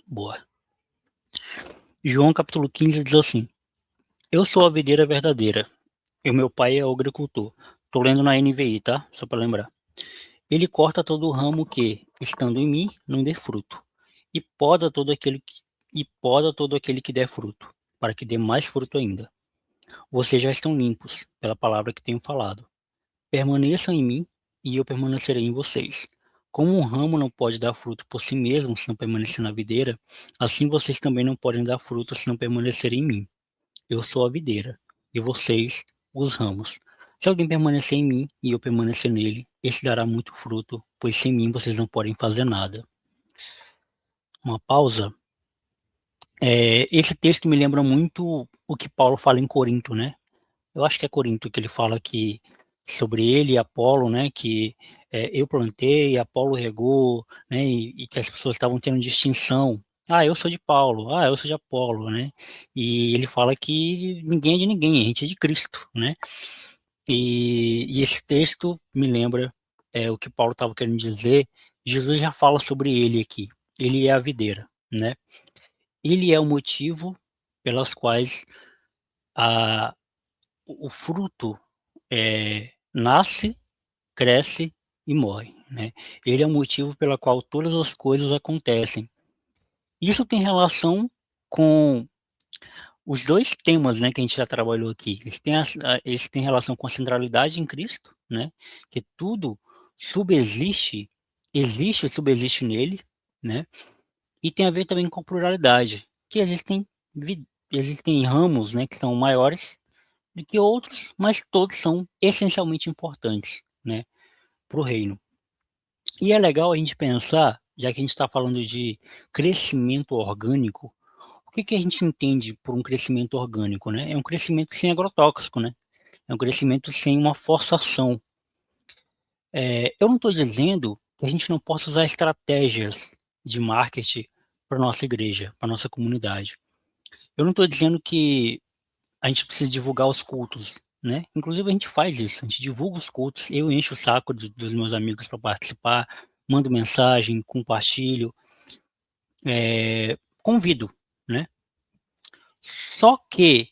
Boa. João capítulo 15 diz assim: Eu sou a videira verdadeira, e o meu pai é o agricultor. Tô lendo na NVI, tá? Só para lembrar. Ele corta todo o ramo que, estando em mim, não dê fruto, e poda todo aquele que der fruto, para que dê mais fruto ainda. Vocês já estão limpos pela palavra que tenho falado. Permaneçam em mim, e eu permanecerei em vocês. Como um ramo não pode dar fruto por si mesmo se não permanecer na videira, assim vocês também não podem dar fruto se não permanecerem em mim. Eu sou a videira, e vocês, os ramos. Se alguém permanecer em mim e eu permanecer nele, esse dará muito fruto, pois sem mim vocês não podem fazer nada. Uma pausa. Esse texto me lembra muito o que Paulo fala em Corinto, né? Eu acho que é Corinto que ele fala que sobre ele e Apolo, né? Que eu plantei, Apolo regou, né? E que as pessoas estavam tendo distinção. Ah, eu sou de Paulo. Ah, eu sou de Apolo, né? E ele fala que ninguém é de ninguém, a gente é de Cristo, né? E esse texto me lembra o que Paulo estava querendo dizer. Jesus já fala sobre ele aqui. Ele é a videira, né? Ele é o motivo pelas quais a, o fruto nasce, cresce e morre, né? Ele é o motivo pela qual todas as coisas acontecem. Isso tem relação com os dois temas, né, que a gente já trabalhou aqui. Eles têm relação com a centralidade em Cristo, né? Que tudo subexiste, existe e subexiste nele, né? E tem a ver também com a pluralidade, que existem ramos, né, que são maiores do que outros, mas todos são essencialmente importantes, né, para o reino. E é legal a gente pensar, já que a gente está falando de crescimento orgânico, o que a gente entende por um crescimento orgânico, né? É um crescimento sem agrotóxico, né? É um crescimento sem uma forçação. Eu não estou dizendo que a gente não possa usar estratégias de marketing para nossa igreja, para nossa comunidade. Eu não estou dizendo que a gente precisa divulgar os cultos, né? Inclusive a gente faz isso, a gente divulga os cultos, eu encho o saco dos meus amigos para participar, mando mensagem, compartilho, convido, né? Só que,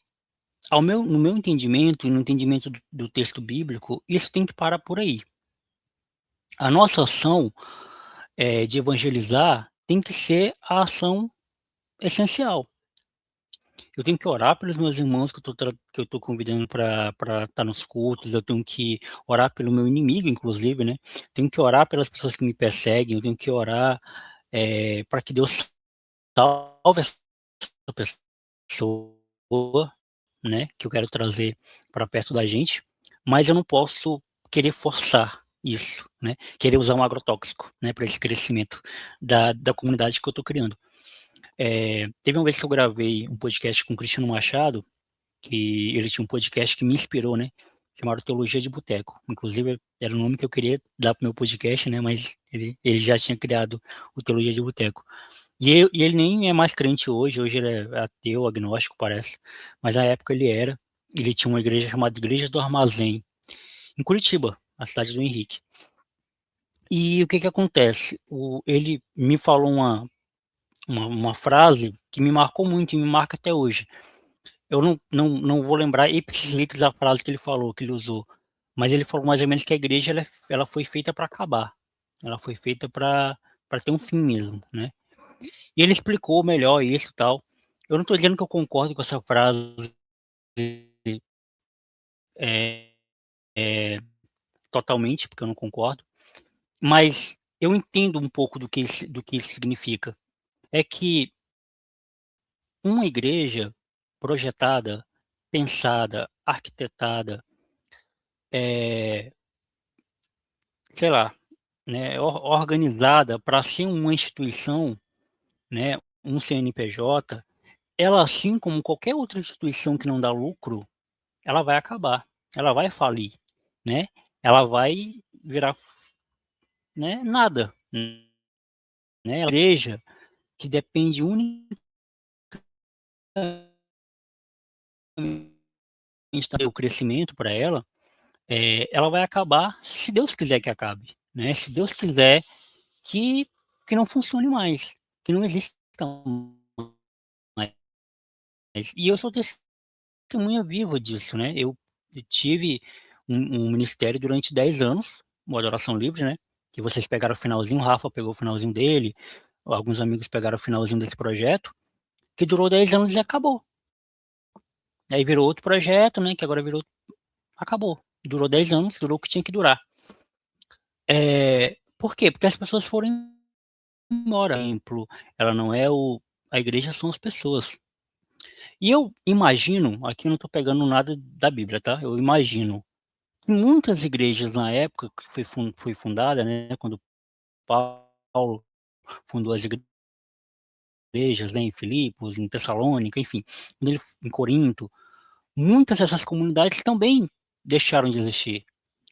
no meu entendimento e no entendimento do texto bíblico, isso tem que parar por aí. A nossa ação de evangelizar tem que ser a ação essencial. Eu tenho que orar pelos meus irmãos que eu estou convidando para estar nos cultos, eu tenho que orar pelo meu inimigo, inclusive, né? Tenho que orar pelas pessoas que me perseguem, eu tenho que orar para que Deus salve essa pessoa, né? Que eu quero trazer para perto da gente, mas eu não posso querer forçar isso, né? Querer usar um agrotóxico, né? Para esse crescimento da comunidade que eu estou criando. Teve uma vez que eu gravei um podcast com o Cristiano Machado, que ele tinha um podcast que me inspirou, né? Chamado Teologia de Boteco. Inclusive, era o nome que eu queria dar para o meu podcast, né? Mas ele já tinha criado o Teologia de Boteco. E ele nem é mais crente hoje ele é ateu, agnóstico, parece. Mas na época ele era. Ele tinha uma igreja chamada Igreja do Armazém, em Curitiba, a cidade do Henrique. E o que que acontece? Ele me falou uma frase que me marcou muito e me marca até hoje. Eu não vou lembrar ipsis litteris a frase que ele falou, que ele usou, mas ele falou mais ou menos que a igreja ela foi feita para acabar, ela foi feita para ter um fim mesmo, né? E ele explicou melhor isso e tal. Eu não estou dizendo que eu concordo com essa frase é, é, totalmente, porque eu não concordo, mas eu entendo um pouco do que isso significa. É que uma igreja projetada, pensada, arquitetada, é, sei lá, né, organizada para ser uma instituição, né, um CNPJ, ela, assim como qualquer outra instituição que não dá lucro, ela vai acabar, ela vai falir, né? Ela vai virar, né, nada, né? A igreja que depende unicamente do crescimento para ela, ela vai acabar se Deus quiser que acabe, né? Se Deus quiser que não funcione mais, que não exista Então, e eu sou testemunha viva disso, né. Eu tive um ministério durante 10 anos, o Adoração Livre, né, que vocês pegaram o finalzinho, o Rafa pegou o finalzinho dele, alguns amigos pegaram o finalzinho desse projeto, que durou 10 anos e acabou. Aí virou outro projeto, né, que agora virou acabou. Durou 10 anos, durou o que tinha que durar. Por quê? Porque as pessoas foram embora. Templo, ela não é o a igreja são as pessoas. E eu imagino, aqui eu não estou pegando nada da Bíblia, tá, eu imagino que muitas igrejas na época que foi fundada, né, quando Paulo fundou as igrejas, né, em Filipos, em Tessalônica, enfim, quando ele em Corinto, muitas dessas comunidades também deixaram de existir.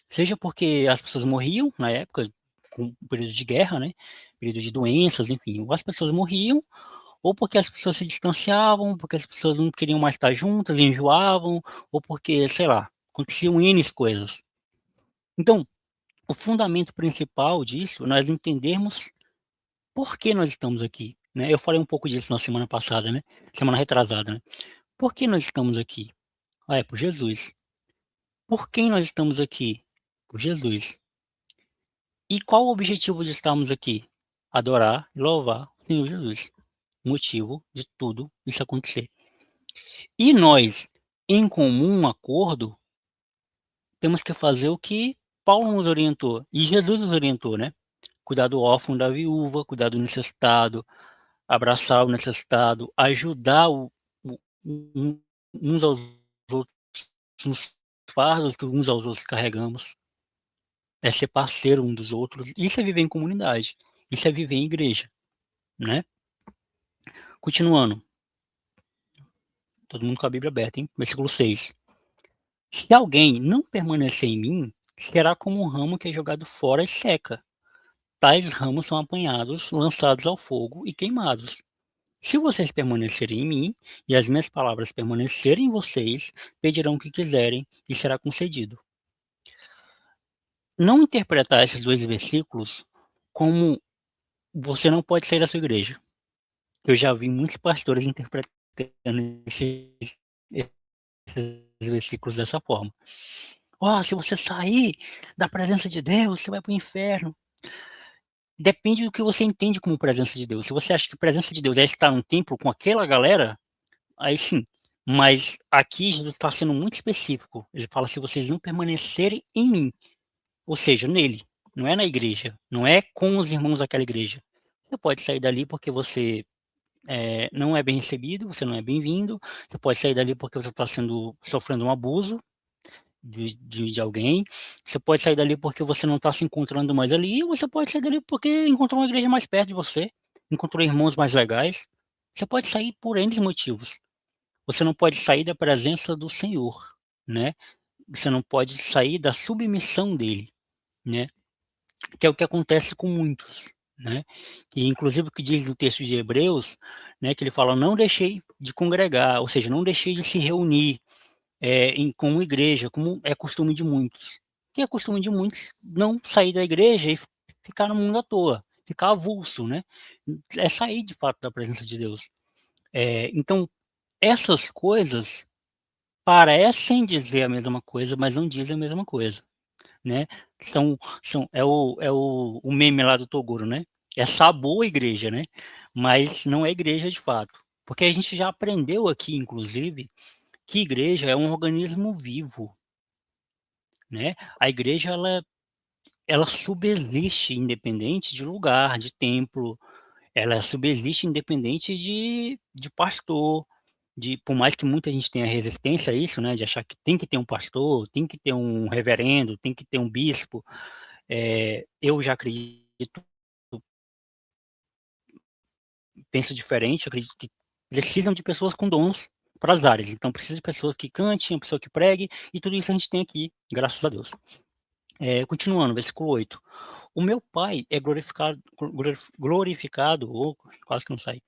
Seja porque as pessoas morriam na época, com o período de guerra, né, período de doenças, enfim, ou as pessoas morriam, ou porque as pessoas se distanciavam, porque as pessoas não queriam mais estar juntas, enjoavam, ou porque, sei lá, aconteciam N coisas. Então, o fundamento principal disso, nós entendermos por que nós estamos aqui, né. Eu falei um pouco disso na semana passada, né, semana retrasada, né. Por que nós estamos aqui? Ah, é por Jesus. Por quem nós estamos aqui? Por Jesus. E qual o objetivo de estarmos aqui? Adorar e louvar o Senhor Jesus, motivo de tudo isso acontecer. E nós, em comum acordo, temos que fazer o que Paulo nos orientou e Jesus nos orientou, né? Cuidar do órfão, da viúva, cuidar do necessitado, abraçar o necessitado, ajudar o um uns aos outros nos fardos que uns aos outros carregamos. É ser parceiro um dos outros. Isso é viver em comunidade. Isso é viver em igreja, né. Continuando, todo mundo com a Bíblia aberta, hein. Versículo 6: "Se alguém não permanecer em mim, será como um ramo que é jogado fora e seca. Tais ramos são apanhados, lançados ao fogo e queimados. Se vocês permanecerem em mim, e as minhas palavras permanecerem em vocês, pedirão o que quiserem e será concedido." Não interpretar esses 2 versículos como você não pode sair da sua igreja. Eu já vi muitos pastores interpretando esses versículos dessa forma. "Ó, se você sair da presença de Deus, você vai para o inferno." Depende do que você entende como presença de Deus. Se você acha que presença de Deus é estar num templo com aquela galera, aí sim. Mas aqui Jesus está sendo muito específico. Ele fala: "Se vocês não permanecerem em mim", ou seja, nele, não é na igreja, não é com os irmãos daquela igreja. Você pode sair dali porque você não é bem recebido, você não é bem-vindo, você pode sair dali porque você está sofrendo um abuso de alguém, você pode sair dali porque você não está se encontrando mais ali, ou você pode sair dali porque encontrou uma igreja mais perto de você, encontrou irmãos mais legais. Você pode sair por N motivos. Você não pode sair da presença do Senhor, né. Você não pode sair da submissão dele, né, que é o que acontece com muitos, né. E inclusive o que diz no texto de Hebreus, né, que ele fala: "Não deixei de congregar", ou seja, não deixei de se reunir, como igreja, como é costume de muitos. Que é costume de muitos não sair da igreja e ficar no mundo à toa, ficar avulso, né. É sair de fato da presença de Deus. Então, essas coisas parecem dizer a mesma coisa, mas não dizem a mesma coisa, né. É o meme lá do Toguro, né. É sabor igreja, né, mas não é igreja de fato. Porque a gente já aprendeu aqui inclusive, que igreja é um organismo vivo, né. A igreja ela subsiste independente de lugar, de templo, ela subsiste independente de pastor, por mais que muita gente tenha resistência a isso, né, de achar que tem que ter um pastor, tem que ter um reverendo, tem que ter um bispo, eu já acredito, penso diferente, acredito que precisam de pessoas com dons para as áreas, então precisa de pessoas que cantem, uma pessoa que pregue, e tudo isso a gente tem aqui, graças a Deus. Continuando, versículo 8: "O meu Pai é glorificado", ou quase que não sai.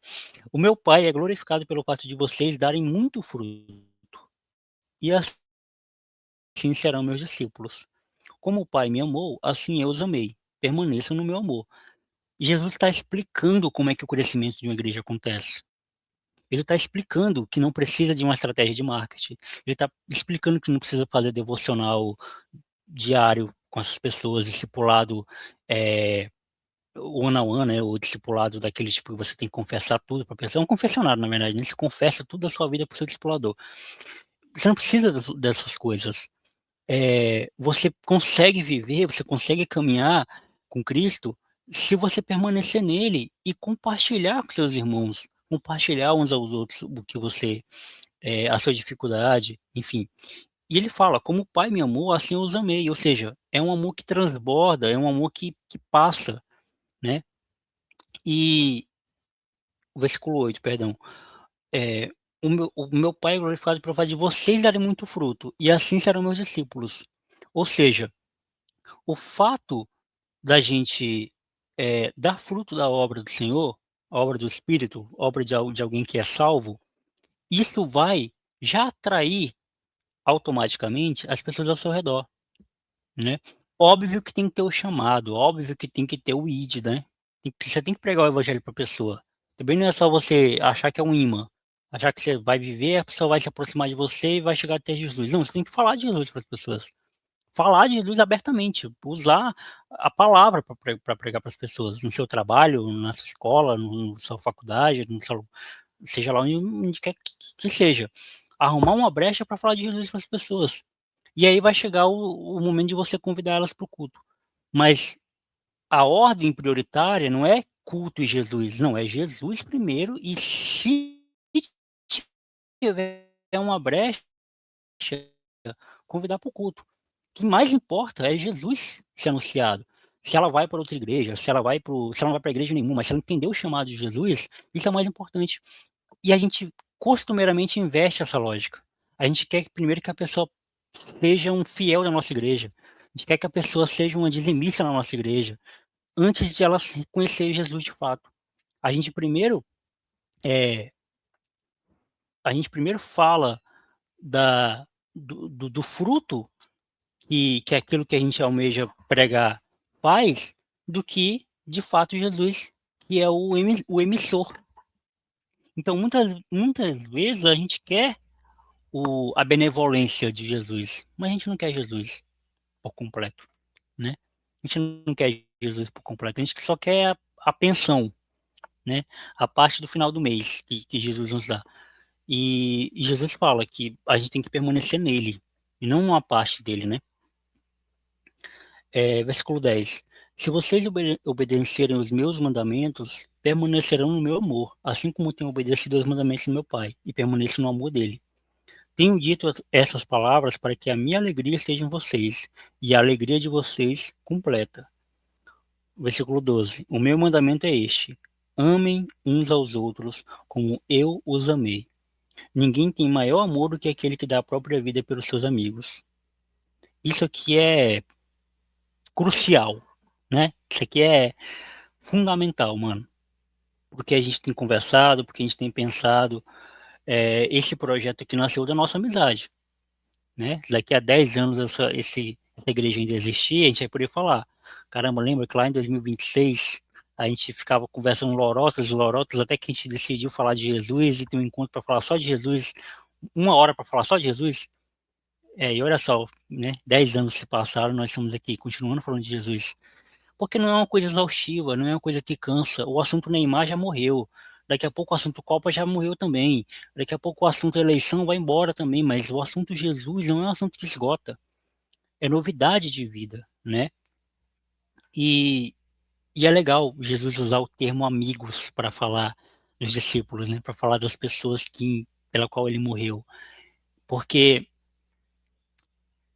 "O meu Pai é glorificado pelo fato de vocês darem muito fruto, e assim serão meus discípulos. Como o Pai me amou, assim eu os amei. Permaneçam no meu amor." Jesus está explicando como é que o crescimento de uma igreja acontece. Ele está explicando que não precisa de uma estratégia de marketing. Ele está explicando que não precisa fazer devocional diário com essas pessoas, discipulado one on one, né? O discipulado daquele tipo que você tem que confessar tudo para a pessoa. É um confessionário, na verdade, né? Você confessa tudo da sua vida para o seu discipulador. Você não precisa dessas coisas. Você consegue viver, você consegue caminhar com Cristo se você permanecer nele e compartilhar com seus irmãos, compartilhar uns aos outros o que você, a sua dificuldade, enfim. E ele fala, como o Pai me amou, assim eu os amei. Ou seja, é um amor que transborda, é um amor que passa, né? E o versículo 8, perdão. É, o meu Pai é glorificado pelo fato de vocês darem muito fruto, e assim serão meus discípulos. Ou seja, o fato da gente dar fruto da obra do Senhor, a obra do Espírito, a obra de alguém que é salvo, isso vai já atrair automaticamente as pessoas ao seu redor, né? Óbvio que tem que ter o chamado, óbvio que tem que ter o ID, né? Você tem que pregar o evangelho para a pessoa. Também não é só você achar que é um imã, achar que você vai viver, a pessoa vai se aproximar de você e vai chegar até Jesus. Não, você tem que falar de Jesus para as pessoas. Falar de Jesus abertamente, usar a palavra para pregar para as pessoas, no seu trabalho, na sua escola, na sua faculdade, seja lá onde quer que seja. Arrumar uma brecha para falar de Jesus para as pessoas. E aí vai chegar o momento de você convidar elas para o culto. Mas a ordem prioritária não é culto e Jesus, não, é Jesus primeiro, e se tiver uma brecha, convidar para o culto. O que mais importa é Jesus ser anunciado. Se ela vai para outra igreja, se ela não vai para igreja nenhuma, mas se ela entendeu o chamado de Jesus, isso é o mais importante. E a gente costumeiramente inverte essa lógica. A gente quer primeiro que a pessoa seja um fiel da nossa igreja. A gente quer que a pessoa seja uma dizimista na nossa igreja, antes de ela conhecer Jesus de fato. A gente primeiro, é, a gente primeiro fala do fruto que aquilo que a gente almeja pregar faz, do que, de fato, Jesus, que é o emissor. Então, muitas vezes a gente quer a benevolência de Jesus, mas a gente não quer Jesus por completo, né? A gente não quer Jesus por completo, a gente só quer a pensão, né? A parte do final do mês que Jesus nos dá. E Jesus fala que a gente tem que permanecer nele, e não uma parte dele, né? Versículo 10. Se vocês obedecerem os meus mandamentos, permanecerão no meu amor, assim como tenho obedecido aos mandamentos do meu Pai, e permaneço no amor dele. Tenho dito essas palavras para que a minha alegria esteja em vocês, e a alegria de vocês completa. Versículo 12. O meu mandamento é este: amem uns aos outros como eu os amei. Ninguém tem maior amor do que aquele que dá a própria vida pelos seus amigos. Isso aqui é crucial, né? Isso aqui é fundamental, mano. Porque a gente tem conversado, porque a gente tem pensado. Esse projeto aqui nasceu da nossa amizade, né? Daqui a 10 anos essa igreja ainda existir, a gente vai poder falar. Caramba, lembra que lá em 2026 a gente ficava conversando lorotas, até que a gente decidiu falar de Jesus e ter um encontro para falar só de Jesus, 1 hora para falar só de Jesus. E olha só, né? 10 anos se passaram, nós estamos aqui continuando falando de Jesus. Porque não é uma coisa exaustiva, não é uma coisa que cansa. O assunto Neymar já morreu. Daqui a pouco o assunto Copa já morreu também. Daqui a pouco o assunto eleição vai embora também. Mas o assunto Jesus não é um assunto que esgota. É novidade de vida, né? E, e é legal Jesus usar o termo amigos para falar dos discípulos, né? Para falar das pessoas pela qual ele morreu. Porque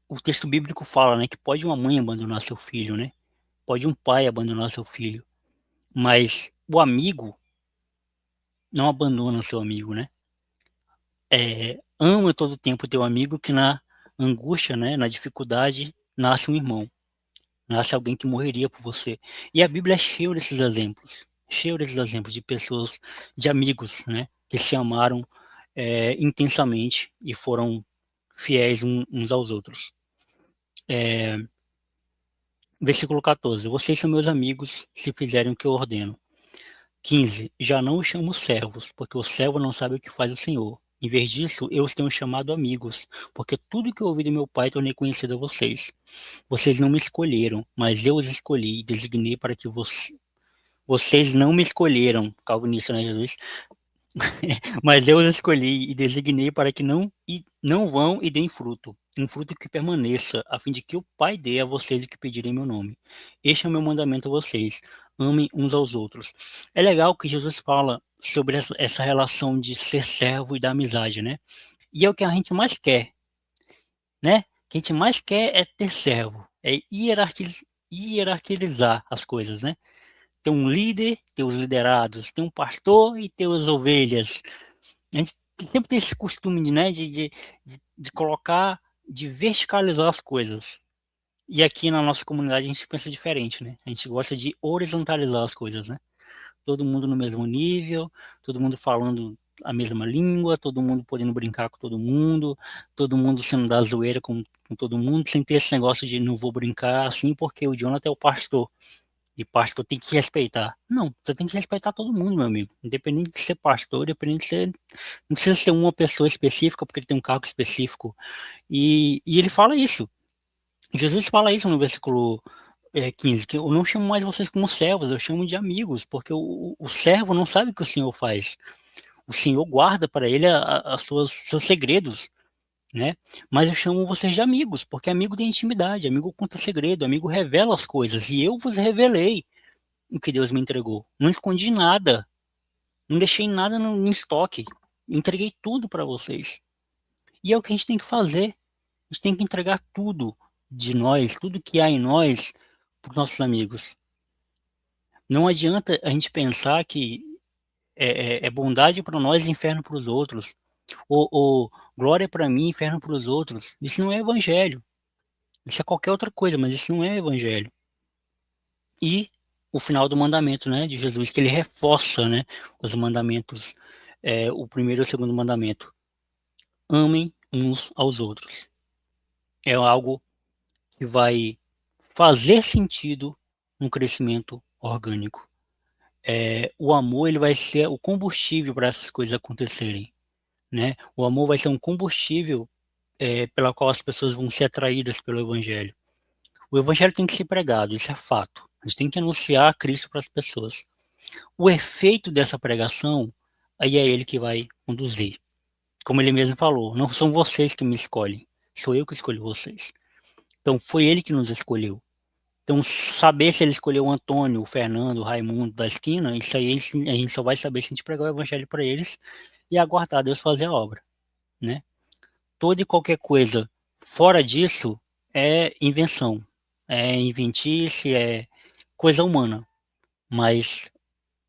o texto bíblico fala, né, que pode uma mãe abandonar seu filho, né? Pode um pai abandonar seu filho. Mas o amigo não abandona o seu amigo, né? Ama todo o tempo o teu amigo, que na angústia, né, na dificuldade, nasce um irmão, nasce alguém que morreria por você. E a Bíblia é cheia desses exemplos de pessoas, de amigos, né, que se amaram intensamente e foram fiéis uns aos outros. Versículo 14. Vocês são meus amigos se fizerem o que eu ordeno. 15. Já não os chamo servos, porque o servo não sabe o que faz o Senhor. Em vez disso, eu os tenho chamado amigos, porque tudo que eu ouvi do meu Pai tornei conhecido a vocês. Vocês não me escolheram, mas eu os escolhi e designei para que vocês não me escolheram, calvinista, né, Jesus? Mas eu os escolhi e designei para que não vão e deem fruto, um fruto que permaneça, a fim de que o Pai dê a vocês o que pedirem em meu nome. Este é o meu mandamento a vocês: amem uns aos outros. É legal que Jesus fala sobre essa relação de ser servo e da amizade, né? E é o que a gente mais quer, né? O que a gente mais quer é ter servo, é hierarquizar as coisas, né? Ter um líder, ter os liderados, ter um pastor e ter as ovelhas. A gente sempre tem esse costume, né, de colocar, de verticalizar as coisas. E aqui na nossa comunidade a gente pensa diferente, né? A gente gosta de horizontalizar as coisas, né? Todo mundo no mesmo nível, todo mundo falando a mesma língua, todo mundo podendo brincar com todo mundo sendo da zoeira com todo mundo, sem ter esse negócio de não vou brincar assim porque o Jonathan é o pastor. E pastor tem que respeitar. Não, você tem que respeitar todo mundo, meu amigo. Independente de ser pastor, independente de ser. Não precisa ser uma pessoa específica, porque ele tem um cargo específico. E ele fala isso. Jesus fala isso no versículo 15, que eu não chamo mais vocês como servos, eu chamo de amigos, porque o servo não sabe o que o Senhor faz. O Senhor guarda para ele seus segredos, né? Mas eu chamo vocês de amigos, porque amigo tem intimidade, amigo conta segredo, amigo revela as coisas. E eu vos revelei o que Deus me entregou. Não escondi nada, não deixei nada no estoque. Entreguei tudo para vocês. E é o que a gente tem que fazer. A gente tem que entregar tudo de nós, tudo que há em nós, para os nossos amigos. Não adianta a gente pensar que é bondade para nós e inferno para os outros. Ou glória para mim, inferno para os outros. Isso não é evangelho. Isso é qualquer outra coisa, mas isso não é evangelho. E o final do mandamento, né, de Jesus, que ele reforça, né, os mandamentos, o primeiro e o segundo mandamento. Amem uns aos outros. É algo que vai fazer sentido no crescimento orgânico. O amor ele vai ser o combustível para essas coisas acontecerem, né? O amor vai ser um combustível pela qual as pessoas vão ser atraídas pelo evangelho. O evangelho tem que ser pregado, isso é fato. A gente tem que anunciar Cristo para as pessoas. O efeito dessa pregação, aí é ele que vai conduzir. Como ele mesmo falou, não são vocês que me escolhem, sou eu que escolho vocês. Então foi ele que nos escolheu. Então saber se ele escolheu o Antônio, o Fernando, o Raimundo da esquina, isso aí a gente só vai saber se a gente pregar o evangelho para eles e aguardar Deus fazer a obra, né? Toda e qualquer coisa fora disso é invenção, é inventice, é coisa humana, mas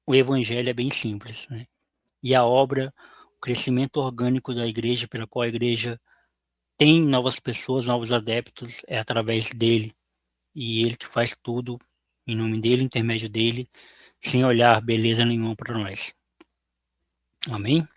o evangelho é bem simples, né? E a obra, o crescimento orgânico da igreja, pela qual a igreja tem novas pessoas, novos adeptos, é através dele. E ele que faz tudo em nome dele, intermédio dele, sem olhar beleza nenhuma para nós. Amém?